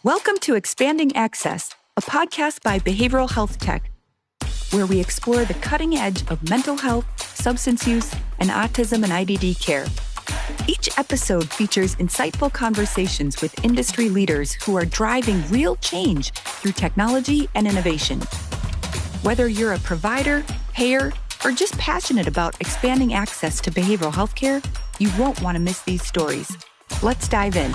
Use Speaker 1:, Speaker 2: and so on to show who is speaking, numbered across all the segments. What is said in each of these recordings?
Speaker 1: Welcome to Expanding Access, a podcast by Behavioral Health Tech, where we explore the cutting edge of mental health, substance use, and autism and IDD care. Each episode features insightful conversations with industry leaders who are driving real change through technology and innovation. Whether you're a provider, payer, or just passionate about expanding access to behavioral health care, you won't want to miss these stories. Let's dive in.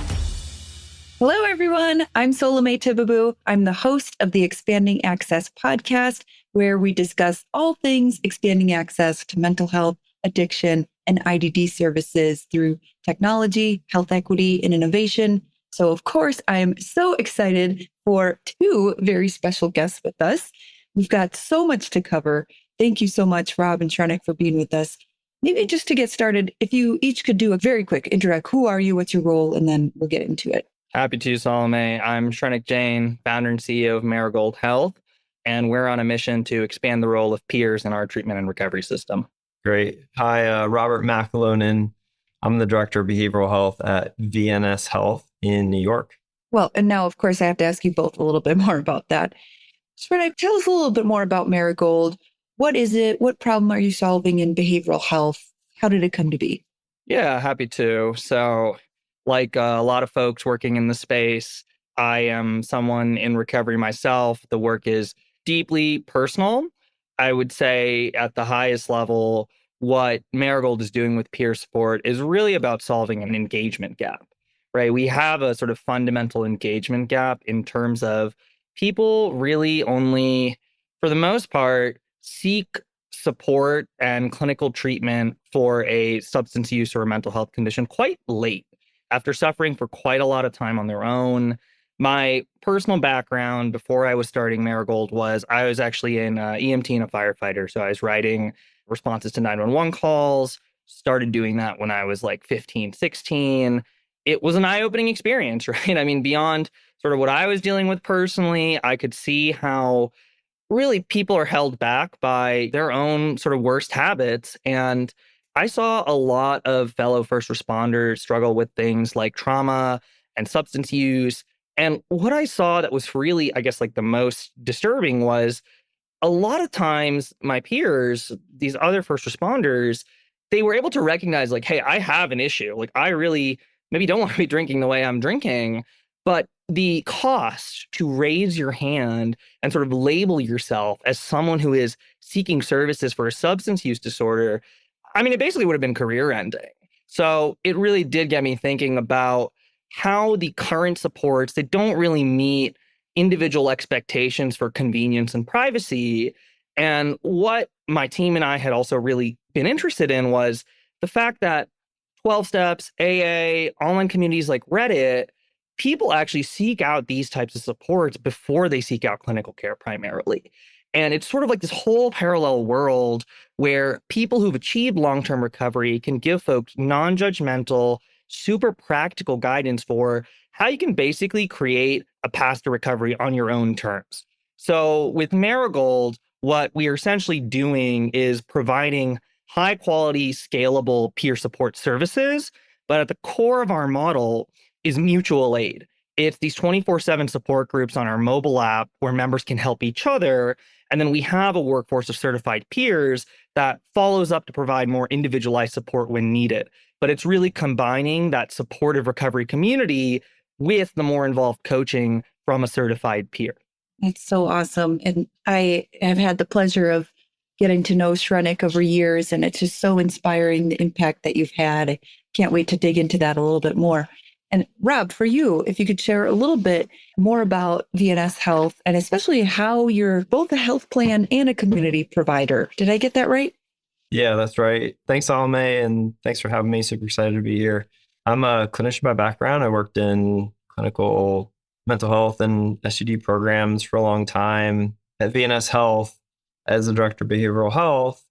Speaker 1: Hello, everyone. I'm Solomay Tibabu. I'm the host of the Expanding Access podcast, where we discuss all things expanding access to mental health, addiction, and IDD services through technology, health equity, and innovation. So, of course, I am so excited for two very special guests with us. We've got so much to cover. Thank you so much, Rob and Shrenik, for being with us. Maybe just to get started, if you each could do a very quick intro, who are you, what's your role, and then we'll get into it.
Speaker 2: Happy to, Solomay. I'm Shrenik Jain, founder and CEO of Marigold Health, and we're on a mission to expand the role of peers in our treatment and recovery system.
Speaker 3: Great. Hi, Robert McAlonan. I'm the director of behavioral health at VNS Health in New York.
Speaker 1: Well, and now, of course, I have to ask you both a little bit more about that. Shrenik, tell us a little bit more about Marigold. What is it? What problem are you solving in behavioral health? How did it come to be?
Speaker 2: Yeah, happy to. So, like a lot of folks working in the space, I am someone in recovery myself. The work is deeply personal. I would say at the highest level, what Marigold is doing with peer support is really about solving an engagement gap, right? We have a sort of fundamental engagement gap in terms of people really only, for the most part, seek support and clinical treatment for a substance use or a mental health condition quite late, after suffering for quite a lot of time on their own. My personal background before I was starting Marigold was I was actually an EMT and a firefighter. So I was writing responses to 911 calls, started doing that when I was like 15, 16. It was an eye-opening experience, right? I mean, beyond sort of what I was dealing with personally, I could see how really people are held back by their own sort of worst habits. And I saw a lot of fellow first responders struggle with things like trauma and substance use. And what I saw that was really, I guess, like the most disturbing was a lot of times my peers, these other first responders, they were able to recognize like, hey, I have an issue. Like I really maybe don't want to be drinking the way I'm drinking, but the cost to raise your hand and sort of label yourself as someone who is seeking services for a substance use disorder, I mean, it basically would have been career ending. So it really did get me thinking about how the current supports, they don't really meet individual expectations for convenience and privacy. And what my team and I had also really been interested in was the fact that 12 Steps, AA, online communities like Reddit, people actually seek out these types of supports before they seek out clinical care primarily. And it's sort of like this whole parallel world where people who've achieved long-term recovery can give folks non-judgmental, super practical guidance for how you can basically create a path to recovery on your own terms. So with Marigold, what we are essentially doing is providing high-quality, scalable peer support services. But at the core of our model is mutual aid. It's these 24/7 support groups on our mobile app where members can help each other. And then we have a workforce of certified peers that follows up to provide more individualized support when needed. But it's really combining that supportive recovery community with the more involved coaching from a certified peer.
Speaker 1: That's so awesome. And I have had the pleasure of getting to know Shrenik over years, and it's just so inspiring, the impact that you've had. I can't wait to dig into that a little bit more. And Rob, for you, if you could share a little bit more about VNS Health and especially how you're both a health plan and a community provider. Did I get that right?
Speaker 3: Yeah, that's right. Thanks, Solomay, and thanks for having me. Super excited to be here. I'm a clinician by background. I worked in clinical mental health and SUD programs for a long time. At VNS Health, as the director of behavioral health,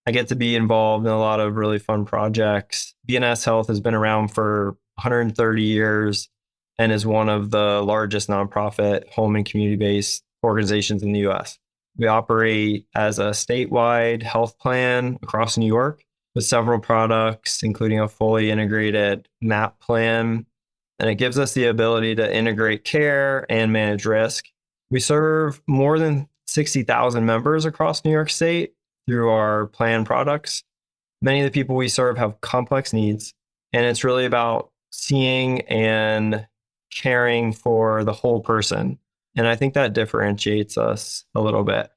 Speaker 3: I get to be involved in a lot of really fun projects. VNS Health has been around for 130 years and is one of the largest nonprofit home and community-based organizations in the U.S. We operate as a statewide health plan across New York with several products, including a fully integrated MAP plan and it gives us the ability to integrate care and manage risk. We serve more than 60,000 members across New York State through our plan products. Many of the people we serve have complex needs, and it's really about seeing and caring for the whole person. And I think that differentiates us a little bit.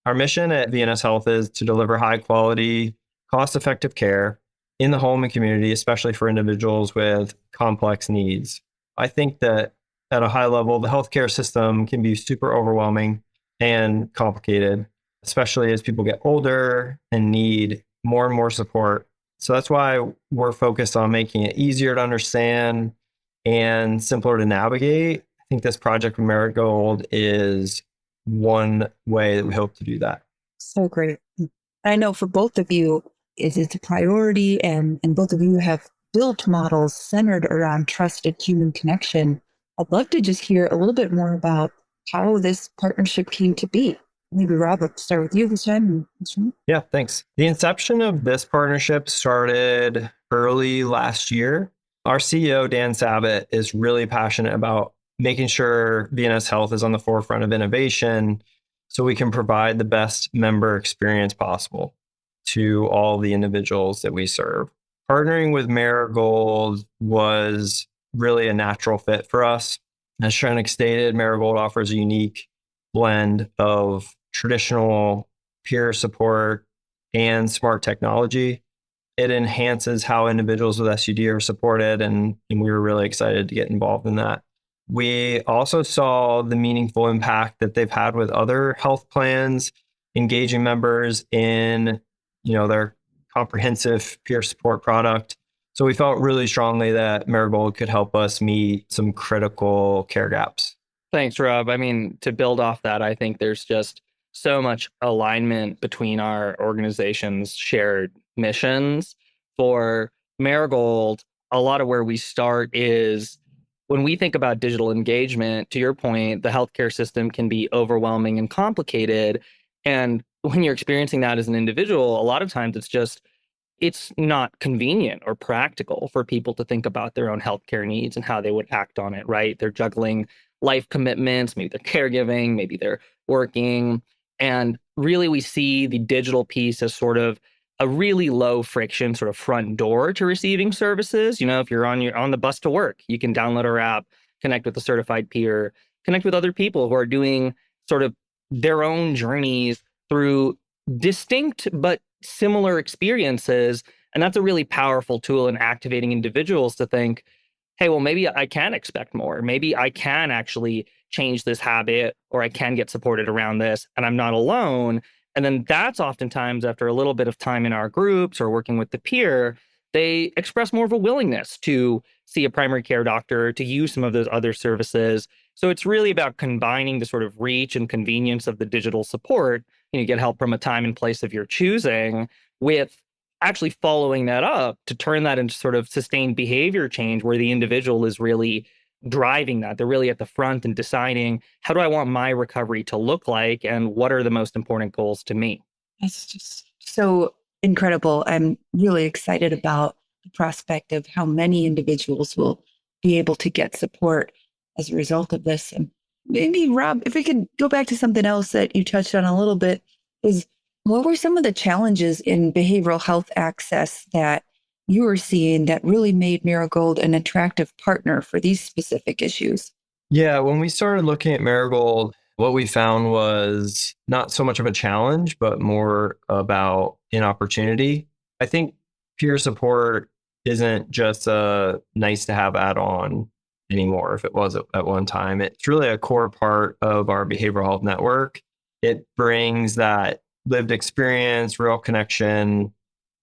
Speaker 3: Our mission at VNS Health is to deliver high quality, cost-effective care in the home and community, especially for individuals with complex needs. I think that at a high level, the healthcare system can be super overwhelming and complicated, especially as people get older and need more and more support. So that's why we're focused on making it easier to understand and simpler to navigate. I think this project with Marigold is one way that we hope to do that.
Speaker 1: So great. I know for both of you, it's a priority, and both of you have built models centered around trusted human connection. I'd love to just hear a little bit more about how this partnership came to be. Maybe Rob, I'll start with you this time.
Speaker 3: Yeah, thanks. The inception of this partnership started early last year. Our CEO, Dan Sabat, is really passionate about making sure VNS Health is on the forefront of innovation so we can provide the best member experience possible to all the individuals that we serve. Partnering with Marigold was really a natural fit for us. As Shrenik stated, Marigold offers a unique blend of traditional peer support and smart technology. It enhances how individuals with SUD are supported, and we were really excited to get involved in that. We also saw the meaningful impact that they've had with other health plans, engaging members in their comprehensive peer support product. So we felt really strongly that Marigold could help us meet some critical care gaps.
Speaker 2: Thanks, Rob. I mean, to build off that, I think there's just so much alignment between our organization's shared missions. For Marigold, a lot of where we start is when we think about digital engagement, to your point, the healthcare system can be overwhelming and complicated. And when you're experiencing that as an individual, a lot of times it's not convenient or practical for people to think about their own healthcare needs and how they would act on it, right? They're juggling life commitments, maybe they're caregiving, maybe they're working. And really, we see the digital piece as sort of a really low friction sort of front door to receiving services. If you're on the bus to work, you can download our app, connect with a certified peer, connect with other people who are doing sort of their own journeys through distinct but similar experiences. And that's a really powerful tool in activating individuals to think, hey, well, maybe I can expect more. Maybe I can actually change this habit, or I can get supported around this, and I'm not alone. And then that's oftentimes after a little bit of time in our groups or working with the peer, they express more of a willingness to see a primary care doctor, to use some of those other services. So it's really about combining the sort of reach and convenience of the digital support. You get help from a time and place of your choosing, with actually following that up to turn that into sort of sustained behavior change where the individual is really driving that. They're really at the front and deciding, how do I want my recovery to look like, and what are the most important goals to me?
Speaker 1: That's just so incredible. I'm really excited about the prospect of how many individuals will be able to get support as a result of this. And maybe, Rob, if we could go back to something else that you touched on a little bit, is what were some of the challenges in behavioral health access that you were seeing that really made Marigold an attractive partner for these specific issues?
Speaker 3: Yeah, when we started looking at Marigold, what we found was not so much of a challenge, but more about an opportunity. I think peer support isn't just a nice to have add-on anymore. If it was at one time, it's really a core part of our behavioral health network. It brings that lived experience, real connection,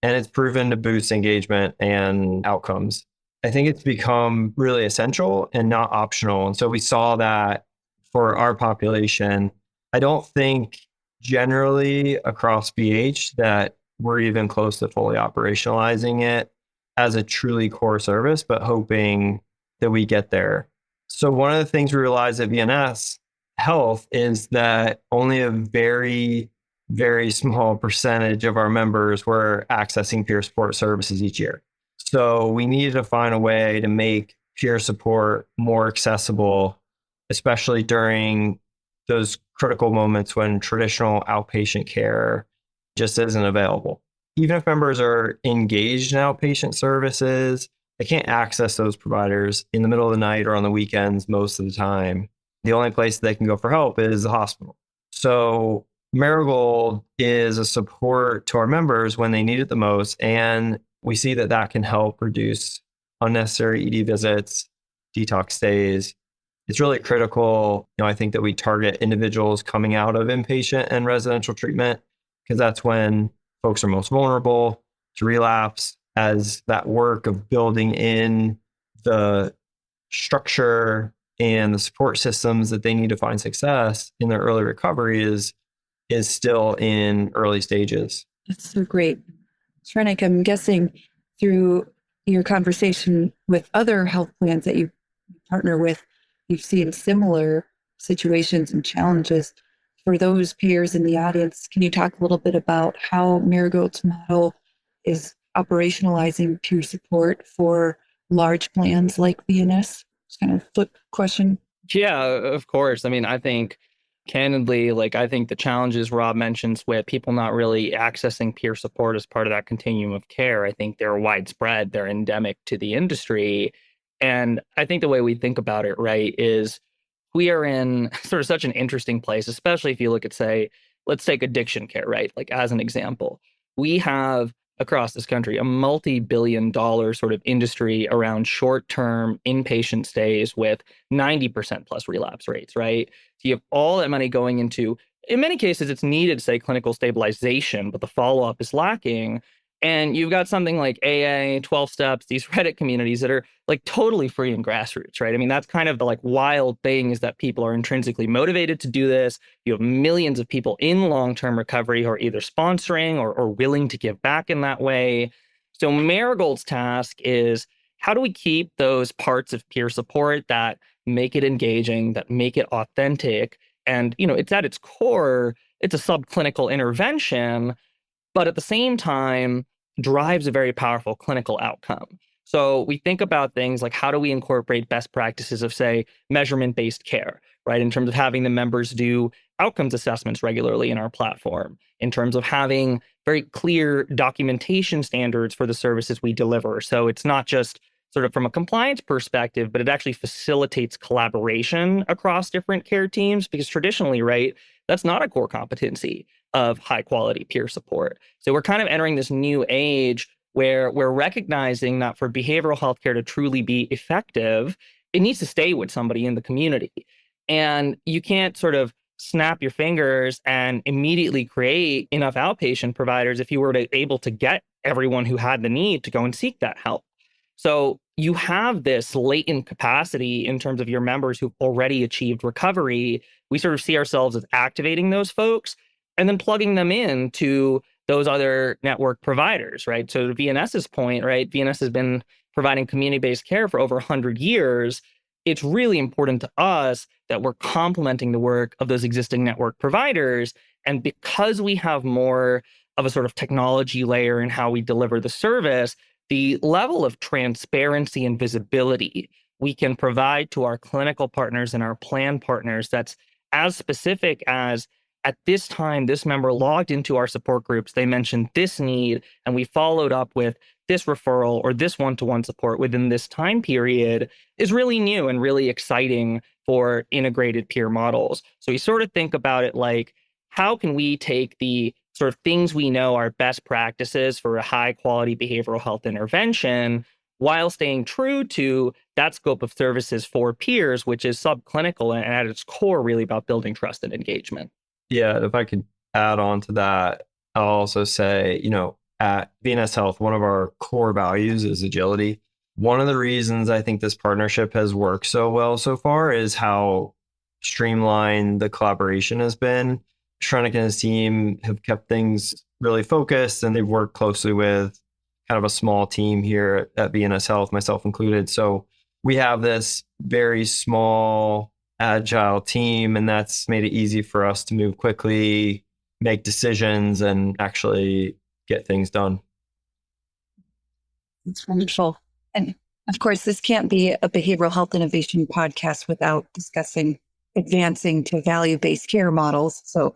Speaker 3: and it's proven to boost engagement and outcomes. I think it's become really essential and not optional. And so we saw that for our population. I don't think generally across BH that we're even close to fully operationalizing it as a truly core service, but hoping that we get there. So one of the things we realized at VNS Health is that only a very, very small percentage of our members were accessing peer support services each year. So we needed to find a way to make peer support more accessible, especially during those critical moments when traditional outpatient care just isn't available. Even if members are engaged in outpatient services, they can't access those providers in the middle of the night or on the weekends most of the time. The only place they can go for help is the hospital. So Marigold is a support to our members when they need it the most. And we see that that can help reduce unnecessary ED visits, detox stays. It's really critical. I think that we target individuals coming out of inpatient and residential treatment because that's when folks are most vulnerable to relapse, as that work of building in the structure and the support systems that they need to find success in their early recovery is still in early stages.
Speaker 1: That's so great. Shrenik, I'm guessing through your conversation with other health plans that you partner with, you've seen similar situations and challenges. For those peers in the audience, can you talk a little bit about how Marigold's model is operationalizing peer support for large plans like VNS? It's kind of a flip question.
Speaker 2: Yeah, of course. I mean, I think candidly, I think the challenges Rob mentions with people not really accessing peer support as part of that continuum of care, I think they're widespread, they're endemic to the industry. And I think the way we think about it, right, is we are in sort of such an interesting place, especially if you look at, say, let's take addiction care, right? Like as an example, we have across this country a multi-billion-dollar sort of industry around short-term inpatient stays with 90% plus relapse rates, right? So you have all that money going into, in many cases, it's needed, say, clinical stabilization, but the follow-up is lacking. And you've got something like AA, 12 steps, these Reddit communities that are totally free and grassroots, right? I mean, that's kind of the wild thing, is that people are intrinsically motivated to do this. You have millions of people in long-term recovery who are either sponsoring or willing to give back in that way. So Marigold's task is, how do we keep those parts of peer support that make it engaging, that make it authentic? And, it's at its core, it's a subclinical intervention, but at the same time drives a very powerful clinical outcome. So we think about things like, how do we incorporate best practices of, say, measurement-based care, right? In terms of having the members do outcomes assessments regularly in our platform, in terms of having very clear documentation standards for the services we deliver. So it's not just sort of from a compliance perspective, but it actually facilitates collaboration across different care teams, because traditionally, right, that's not a core competency of high quality peer support. So we're kind of entering this new age where we're recognizing that for behavioral health care to truly be effective, it needs to stay with somebody in the community. And you can't sort of snap your fingers and immediately create enough outpatient providers if you were able to get everyone who had the need to go and seek that help. So you have this latent capacity in terms of your members who've already achieved recovery. We sort of see ourselves as activating those folks and then plugging them into those other network providers, right? So to VNS's point, right, VNS has been providing community-based care for over 100 years. It's really important to us that we're complementing the work of those existing network providers. And because we have more of a sort of technology layer in how we deliver the service, the level of transparency and visibility we can provide to our clinical partners and our plan partners that's as specific as, at this time, this member logged into our support groups, they mentioned this need, and we followed up with this referral or this one-to-one support within this time period, is really new and really exciting for integrated peer models. So we sort of think about it like, how can we take the sort of things we know are best practices for a high quality behavioral health intervention while staying true to that scope of services for peers, which is subclinical and at its core really about building trust and engagement.
Speaker 3: Yeah, if I could add on to that, I'll also say, at VNS Health, one of our core values is agility. One of the reasons I think this partnership has worked so well so far is how streamlined the collaboration has been. Shrenik and his team have kept things really focused, and they've worked closely with kind of a small team here at VNS Health, myself included. So we have this very small, agile team, and that's made it easy for us to move quickly, make decisions, and actually get things done.
Speaker 1: It's wonderful. And Of course, this can't be a behavioral health innovation podcast without discussing advancing to value-based care models. So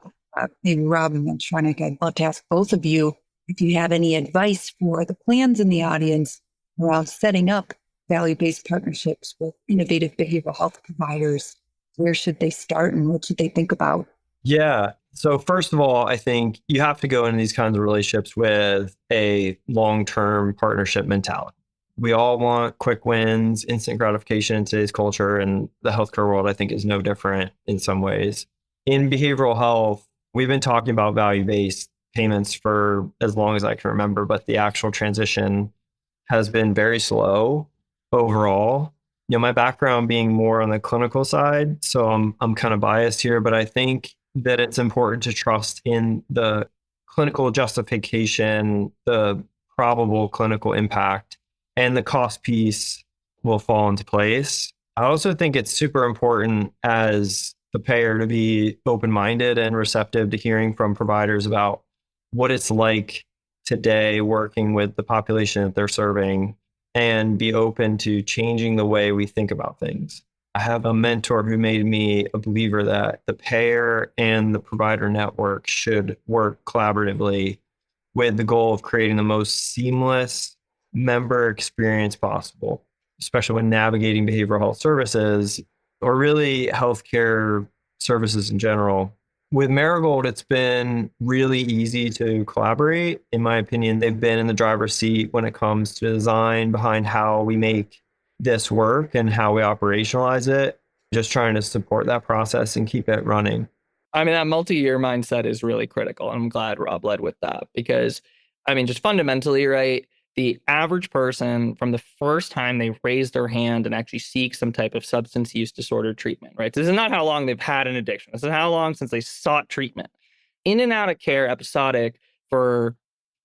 Speaker 1: maybe Rob and Shrenik, I'd love to ask both of you if you have any advice for the plans in the audience around setting up value-based partnerships with innovative behavioral health providers. Where should they start and what should they think about?
Speaker 3: Yeah. So first of all, I think you have to go into these kinds of relationships with a long-term partnership mentality. We all want quick wins, instant gratification in today's culture, and the healthcare world, I think, is no different in some ways. In behavioral health, we've been talking about value-based payments for as long as I can remember, but the actual transition has been very slow overall. My background being more on the clinical side, so I'm kind of biased here, but I think that it's important to trust in the clinical justification, the probable clinical impact, and the cost piece will fall into place. I also think it's super important as the payer to be open-minded and receptive to hearing from providers about what it's like today working with the population that they're serving and be open to changing the way we think about things. I have a mentor who made me a believer that the payer and the provider network should work collaboratively with the goal of creating the most seamless member experience possible, especially when navigating behavioral health services or really healthcare services in general. With Marigold, it's been really easy to collaborate. In my opinion, they've been in the driver's seat when it comes to design behind how we make this work and how we operationalize it, just trying to support that process and keep it running.
Speaker 2: I mean, that multi-year mindset is really critical. I'm glad Rob led with that because, I mean, just fundamentally, right, the average person from the first time they raise their hand and actually seek some type of substance use disorder treatment, right? This is not how long they've had an addiction. This is how long since they sought treatment. In and out of care, episodic for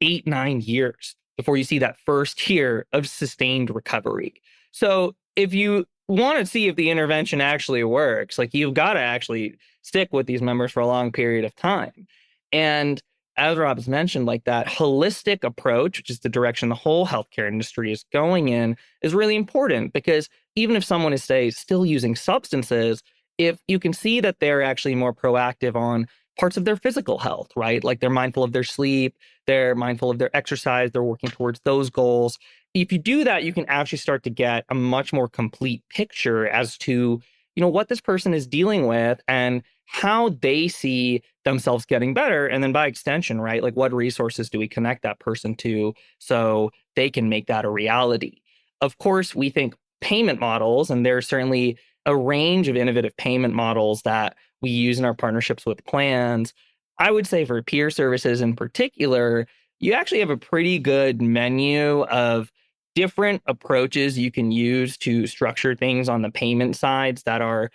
Speaker 2: 8-9 years before you see that first year of sustained recovery. So if you want to see if the intervention actually works, like you've got to actually stick with these members for a long period of time. And as Rob has mentioned, like that holistic approach, which is the direction the whole healthcare industry is going in, is really important because even if someone is, say, still using substances, if you can see that they're actually more proactive on parts of their physical health, right? Like they're mindful of their sleep, they're mindful of their exercise, they're working towards those goals. If you do that, you can actually start to get a much more complete picture as to, what this person is dealing with and how they see themselves getting better. And then by extension, right, like what resources do we connect that person to so they can make that a reality? Of course, we think payment models, and there's certainly a range of innovative payment models that we use in our partnerships with plans. I would say for peer services in particular, you actually have a pretty good menu of different approaches you can use to structure things on the payment sides that are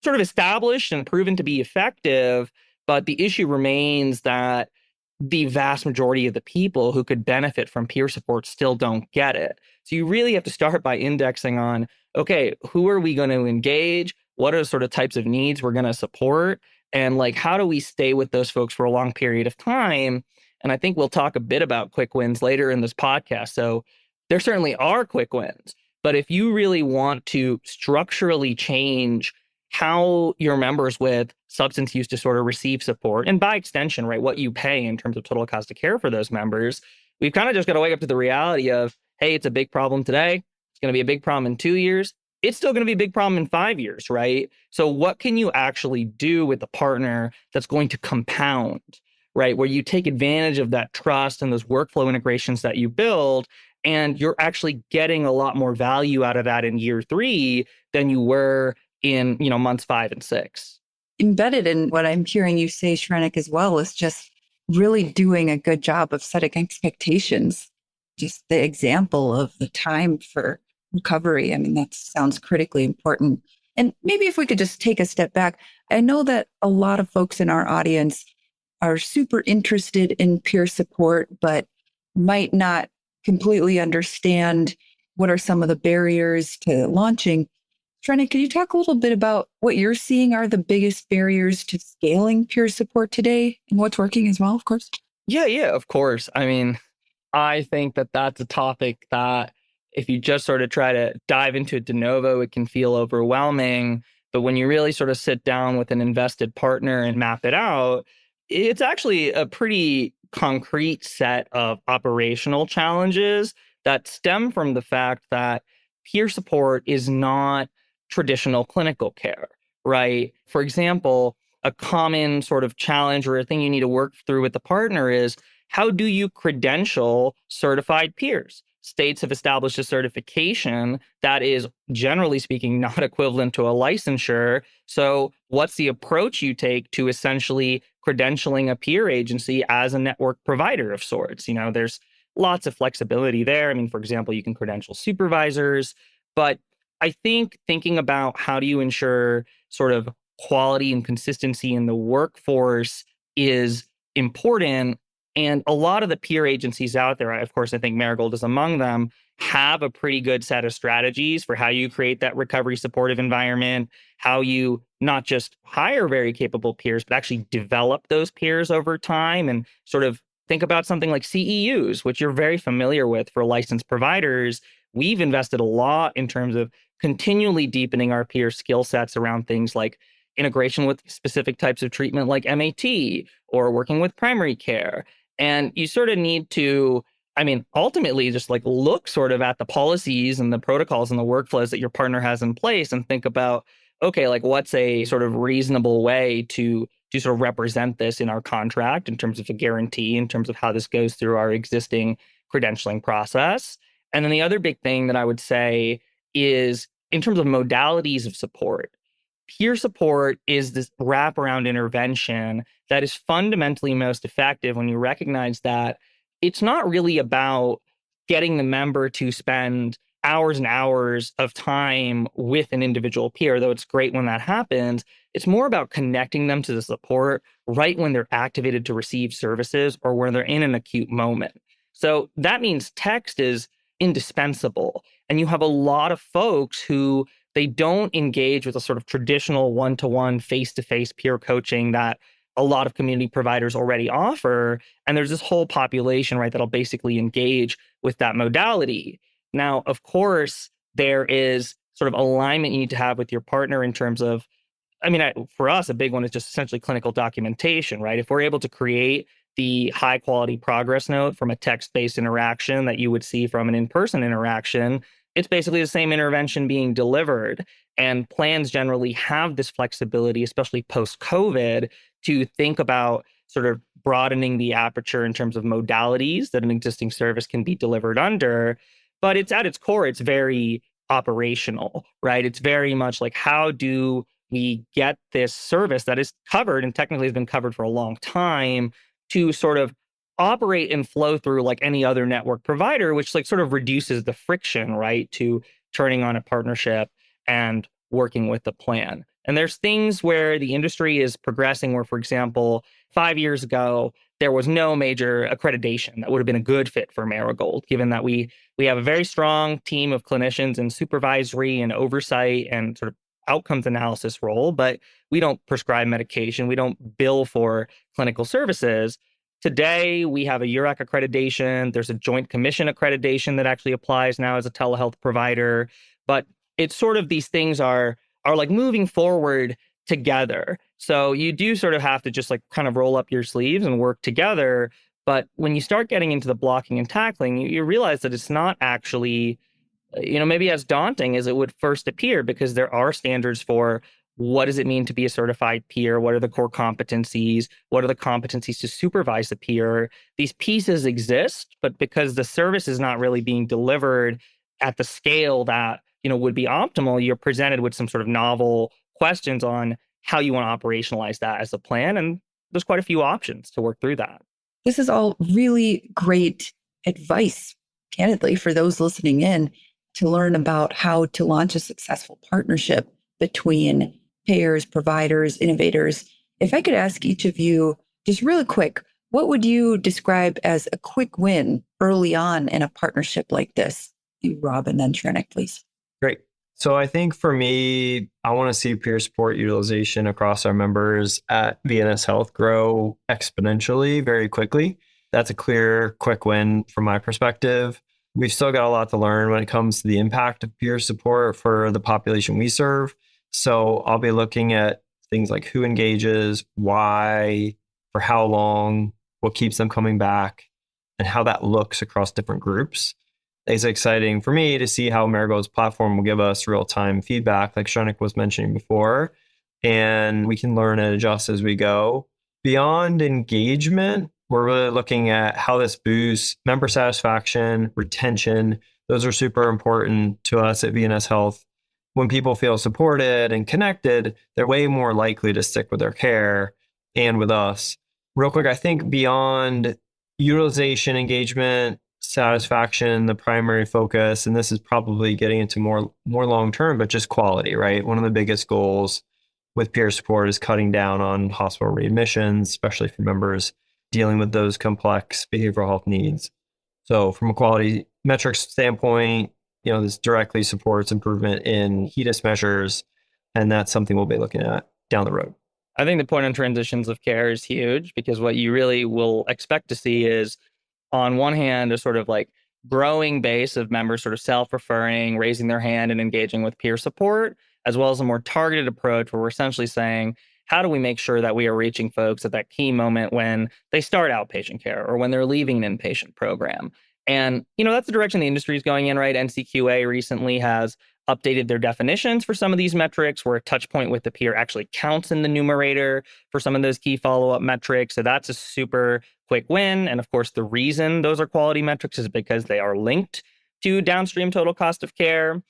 Speaker 2: sort of established and proven to be effective. But the issue remains that the vast majority of the people who could benefit from peer support still don't get it. So you really have to start by indexing on, okay, who are we going to engage? What are the sort of types of needs we're going to support? And like, how do we stay with those folks for a long period of time? And I think we'll talk a bit about quick wins later in this podcast. So there certainly are quick wins. But if you really want to structurally change how your members with substance use disorder receive support, and by extension, right, what you pay in terms of total cost of care for those members, we've kind of just got to wake up to the reality of, hey, it's a big problem today. It's going to be a big problem in 2 years. It's still going to be a big problem in 5 years, right? So what can you actually do with the partner that's going to compound, right? Where you take advantage of that trust and those workflow integrations that you build, and you're actually getting a lot more value out of that in year 3 than you were in, months 5 and 6.
Speaker 1: Embedded in what I'm hearing you say, Shrenik, as well, is just really doing a good job of setting expectations. Just the example of the time for recovery. I mean, that sounds critically important. And maybe if we could just take a step back, I know that a lot of folks in our audience are super interested in peer support, but might not completely understand what are some of the barriers to launching. Shrenik, can you talk a little bit about what you're seeing are the biggest barriers to scaling peer support today and what's working as well, of course?
Speaker 2: Yeah, of course. I mean, I think that that's a topic that if you just sort of try to dive into it de novo, it can feel overwhelming. But when you really sort of sit down with an invested partner and map it out, it's actually a pretty concrete set of operational challenges that stem from the fact that peer support is not traditional clinical care, right? For example, a common sort of challenge or a thing you need to work through with the partner is, how do you credential certified peers? States have established a certification that is, generally speaking, not equivalent to a licensure. So what's the approach you take to essentially credentialing a peer agency as a network provider of sorts? There's lots of flexibility there. I mean, for example, you can credential supervisors, but I think thinking about how do you ensure sort of quality and consistency in the workforce is important. And a lot of the peer agencies out there, of course, I think Marigold is among them, have a pretty good set of strategies for how you create that recovery supportive environment, how you not just hire very capable peers, but actually develop those peers over time, and sort of think about something like CEUs, which you're very familiar with for licensed providers. We've invested a lot in terms of continually deepening our peer skill sets around things like integration with specific types of treatment like MAT or working with primary care. And you sort of need to, I mean, ultimately just like look sort of at the policies and the protocols and the workflows that your partner has in place and think about, okay, like what's a sort of reasonable way to sort of represent this in our contract in terms of a guarantee, in terms of how this goes through our existing credentialing process. And then the other big thing that I would say is in terms of modalities of support. Peer support is this wraparound intervention that is fundamentally most effective when you recognize that it's not really about getting the member to spend hours and hours of time with an individual peer, though it's great when that happens. It's more about connecting them to the support right when they're activated to receive services or when they're in an acute moment. So that means text is indispensable. And you have a lot of folks who they don't engage with a sort of traditional one-to-one, face-to-face peer coaching that a lot of community providers already offer. And there's this whole population, right, that'll basically engage with that modality. Now, of course, there is sort of alignment you need to have with your partner in terms of, I mean, for us, a big one is just essentially clinical documentation, right? If we're able to create the high quality progress note from a text-based interaction that you would see from an in-person interaction, it's basically the same intervention being delivered. And plans generally have this flexibility, especially post-COVID, to think about sort of broadening the aperture in terms of modalities that an existing service can be delivered under. But it's at its core, it's very operational, right? It's very much like, how do we get this service that is covered and technically has been covered for a long time to sort of operate and flow through like any other network provider, which like sort of reduces the friction, right, to turning on a partnership and working with the plan. And there's things where the industry is progressing where, for example, 5 years ago, there was no major accreditation that would have been a good fit for Marigold, given that we have a very strong team of clinicians in supervisory and oversight and sort of outcomes analysis role, but we don't prescribe medication. We don't bill for clinical services. Today, we have a URAC accreditation. There's a Joint Commission accreditation that actually applies now as a telehealth provider. But it's sort of these things are like moving forward together. So you do sort of have to just like kind of roll up your sleeves and work together. But when you start getting into the blocking and tackling, you realize that it's not actually, maybe as daunting as it would first appear, because there are standards for what does it mean to be a certified peer? What are the core competencies? What are the competencies to supervise the peer? These pieces exist, but because the service is not really being delivered at the scale that, would be optimal, you're presented with some sort of novel questions on how you want to operationalize that as a plan. And there's quite a few options to work through that.
Speaker 1: This is all really great advice, candidly, for those listening in to learn about how to launch a successful partnership between payers, providers, innovators. If I could ask each of you just really quick, what would you describe as a quick win early on in a partnership like this? You, Rob, and then Shrenik, please.
Speaker 3: Great. So I think for me, I want to see peer support utilization across our members at VNS Health grow exponentially very quickly. That's a clear, quick win from my perspective. We've still got a lot to learn when it comes to the impact of peer support for the population we serve. So I'll be looking at things like who engages, why, for how long, what keeps them coming back, and how that looks across different groups. It's exciting for me to see how Marigold's platform will give us real-time feedback, like Shrenik was mentioning before, and we can learn and adjust as we go. Beyond engagement, we're really looking at how this boosts member satisfaction, retention. Those are super important to us at VNS Health. When people feel supported and connected, they're way more likely to stick with their care and with us. Real quick, I think beyond utilization, engagement, satisfaction, the primary focus, and this is probably getting into more long-term, but just quality, right? One of the biggest goals with peer support is cutting down on hospital readmissions, especially for members dealing with those complex behavioral health needs. So from a quality metrics standpoint, this directly supports improvement in HEDIS measures, and that's something we'll be looking at down the road.
Speaker 2: I think the point on transitions of care is huge, because what you really will expect to see is, on one hand, a sort of like growing base of members sort of self-referring, raising their hand and engaging with peer support, as well as a more targeted approach where we're essentially saying, how do we make sure that we are reaching folks at that key moment when they start outpatient care or when they're leaving an inpatient program? And, that's the direction the industry is going in, right? NCQA recently has updated their definitions for some of these metrics, where a touch point with the peer actually counts in the numerator for some of those key follow-up metrics. So that's a super quick win. And of course, the reason those are quality metrics is because they are linked to downstream total cost of care.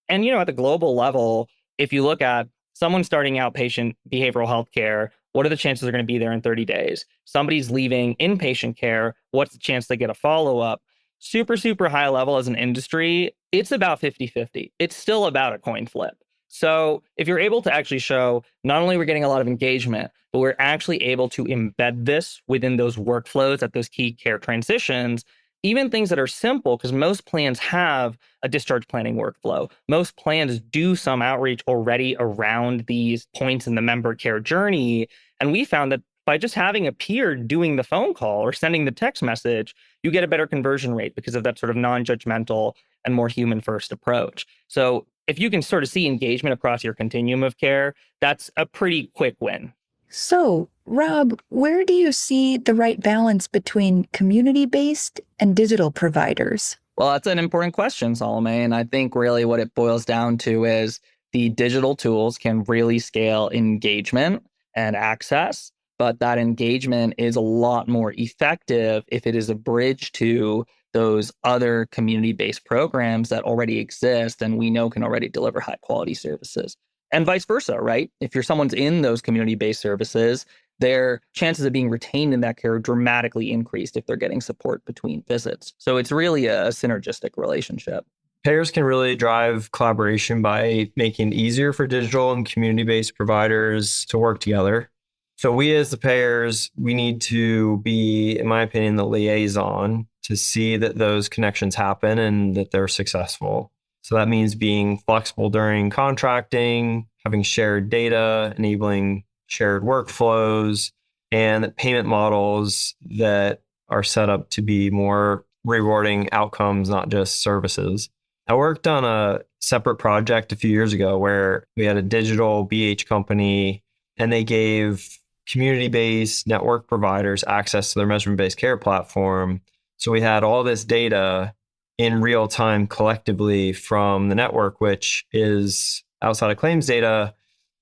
Speaker 2: And, at the global level, if you look at someone starting outpatient behavioral health care, what are the chances they're going to be there in 30 days? Somebody's leaving inpatient care, what's the chance they get a follow-up? Super, super high level as an industry, it's about 50-50. It's still about a coin flip. So if you're able to actually show not only we're getting a lot of engagement, but we're actually able to embed this within those workflows at those key care transitions, even things that are simple, because most plans have a discharge planning workflow. Most plans do some outreach already around these points in the member care journey. And we found that by just having a peer doing the phone call or sending the text message, you get a better conversion rate because of that sort of non-judgmental and more human-first approach. So if you can sort of see engagement across your continuum of care, that's a pretty quick win.
Speaker 1: So, Rob, where do you see the right balance between community-based and digital providers?
Speaker 2: Well, that's an important question, Salome. And I think really what it boils down to is the digital tools can really scale engagement and access, but that engagement is a lot more effective if it is a bridge to those other community-based programs that already exist and we know can already deliver high-quality services. And vice versa, right? If someone's in those community-based services, their chances of being retained in that care are dramatically increased if they're getting support between visits. So it's really a synergistic relationship.
Speaker 3: Payers can really drive collaboration by making it easier for digital and community-based providers to work together. So we as the payers, we need to be, in my opinion, the liaison to see that those connections happen and that they're successful. So that means being flexible during contracting, having shared data, enabling shared workflows, and payment models that are set up to be more rewarding outcomes, not just services. I worked on a separate project a few years ago where we had a digital BH company and they gave community-based network providers access to their measurement-based care platform. So we had all this data in real time collectively from the network, which is outside of claims data,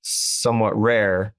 Speaker 3: somewhat rare.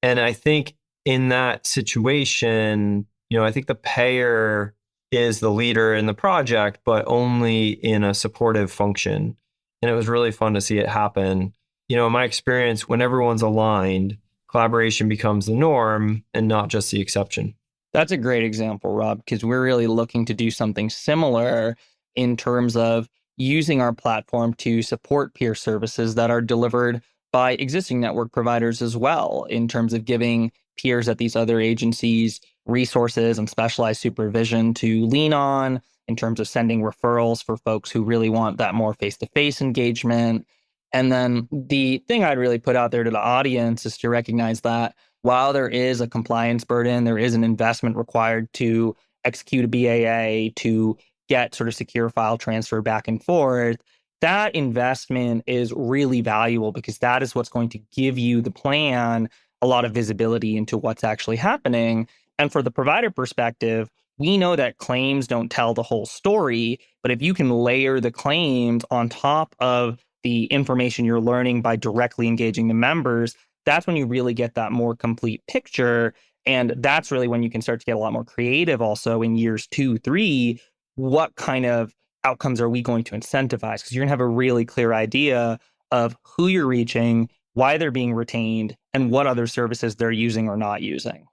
Speaker 3: And I think in that situation, I think the payer is the leader in the project, but only in a supportive function. And it was really fun to see it happen. In my experience, when everyone's aligned, collaboration becomes the norm and not just the exception.
Speaker 2: That's a great example, Rob, because we're really looking to do something similar in terms of using our platform to support peer services that are delivered by existing network providers as well, in terms of giving peers at these other agencies resources and specialized supervision to lean on, in terms of sending referrals for folks who really want that more face-to-face engagement. And then the thing I'd really put out there to the audience is to recognize that while there is a compliance burden, there is an investment required to execute a BAA, to get sort of secure file transfer back and forth, that investment is really valuable because that is what's going to give you the plan a lot of visibility into what's actually happening. And for the provider perspective, we know that claims don't tell the whole story, but if you can layer the claims on top of the information you're learning by directly engaging the members, that's when you really get that more complete picture. And that's really when you can start to get a lot more creative also in years 2, 3. What kind of outcomes are we going to incentivize? Because you're going to have a really clear idea of who you're reaching, why they're being retained, and what other services they're using or not using.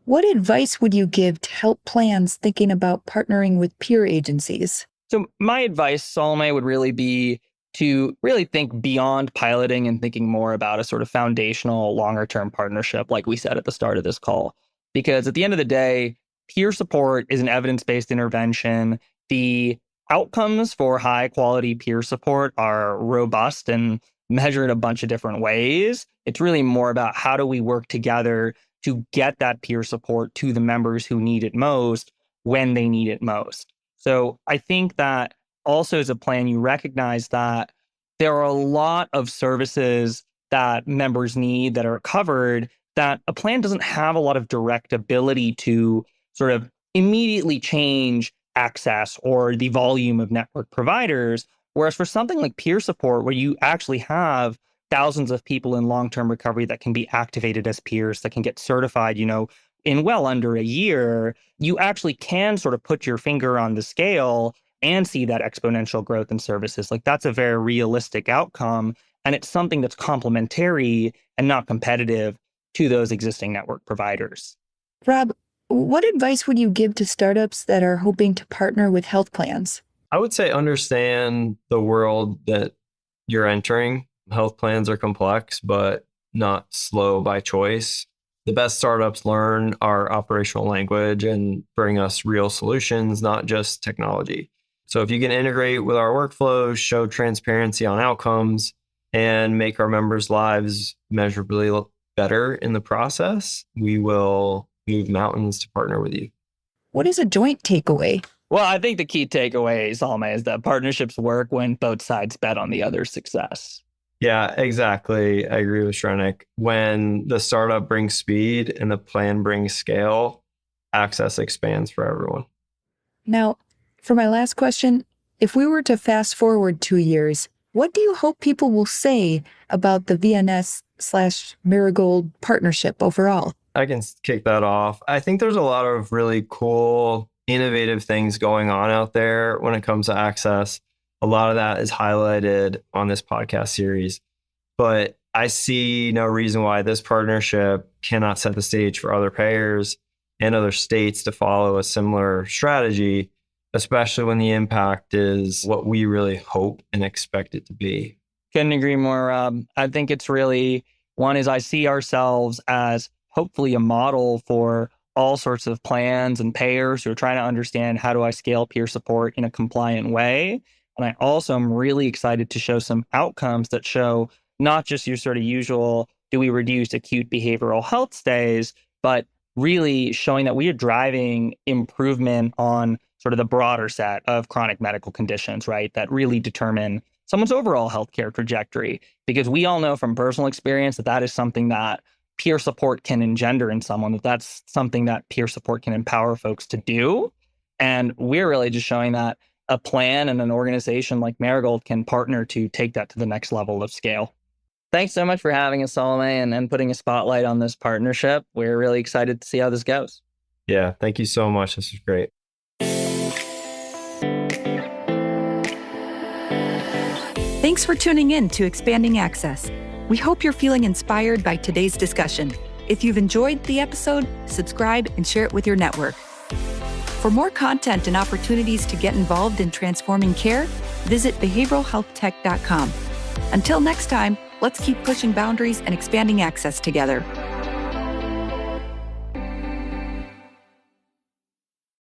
Speaker 1: What advice would you give to help plans thinking about partnering with peer agencies?
Speaker 2: So my advice, Salome, would really be to really think beyond piloting and thinking more about a sort of foundational longer term partnership, like we said at the start of this call. Because at the end of the day, peer support is an evidence-based intervention. The outcomes for high quality peer support are robust and measured a bunch of different ways. It's really more about how do we work together to get that peer support to the members who need it most when they need it most. So I think that also as a plan, you recognize that there are a lot of services that members need that are covered that a plan doesn't have a lot of direct ability to sort of immediately change access or the volume of network providers. Whereas for something like peer support, where you actually have thousands of people in long-term recovery that can be activated as peers, that can get certified, in well under a year, you actually can sort of put your finger on the scale and see that exponential growth in services. Like that's a very realistic outcome. And it's something that's complementary and not competitive to those existing network providers.
Speaker 1: Rob, what advice would you give to startups that are hoping to partner with health plans?
Speaker 3: I would say understand the world that you're entering. Health plans are complex, but not slow by choice. The best startups learn our operational language and bring us real solutions, not just technology. So if you can integrate with our workflows, show transparency on outcomes, and make our members' lives measurably better in the process, we will move mountains to partner with you.
Speaker 1: What is a joint takeaway?
Speaker 2: Well, I think the key takeaway, Salome, is that partnerships work when both sides bet on the other's success.
Speaker 3: Yeah, exactly. I agree with Shrenik. When the startup brings speed and the plan brings scale, access expands for everyone.
Speaker 1: Now, for my last question, if we were to fast forward 2 years, what do you hope people will say about the VNS/Marigold partnership overall?
Speaker 3: I can kick that off. I think there's a lot of really cool, innovative things going on out there when it comes to access. A lot of that is highlighted on this podcast series, but I see no reason why this partnership cannot set the stage for other payers and other states to follow a similar strategy, especially when the impact is what we really hope and expect it to be.
Speaker 2: Couldn't agree more, Rob. I think it's really, one is I see ourselves as hopefully a model for all sorts of plans and payers who are trying to understand how do I scale peer support in a compliant way. And I also am really excited to show some outcomes that show not just your sort of usual, do we reduce acute behavioral health stays, but really showing that we are driving improvement on sort of the broader set of chronic medical conditions, right? That really determine someone's overall healthcare trajectory. Because we all know from personal experience that that is something that peer support can engender in someone, that's something that peer support can empower folks to do. And we're really just showing that a plan and an organization like Marigold can partner to take that to the next level of scale. Thanks so much for having us, Salome, and putting a spotlight on this partnership. We're really excited to see how this goes.
Speaker 3: Yeah, thank you so much. This was great.
Speaker 1: Thanks for tuning in to Expanding Access. We hope you're feeling inspired by today's discussion. If you've enjoyed the episode, subscribe and share it with your network. For more content and opportunities to get involved in transforming care, visit behavioralhealthtech.com. Until next time, let's keep pushing boundaries and expanding access together.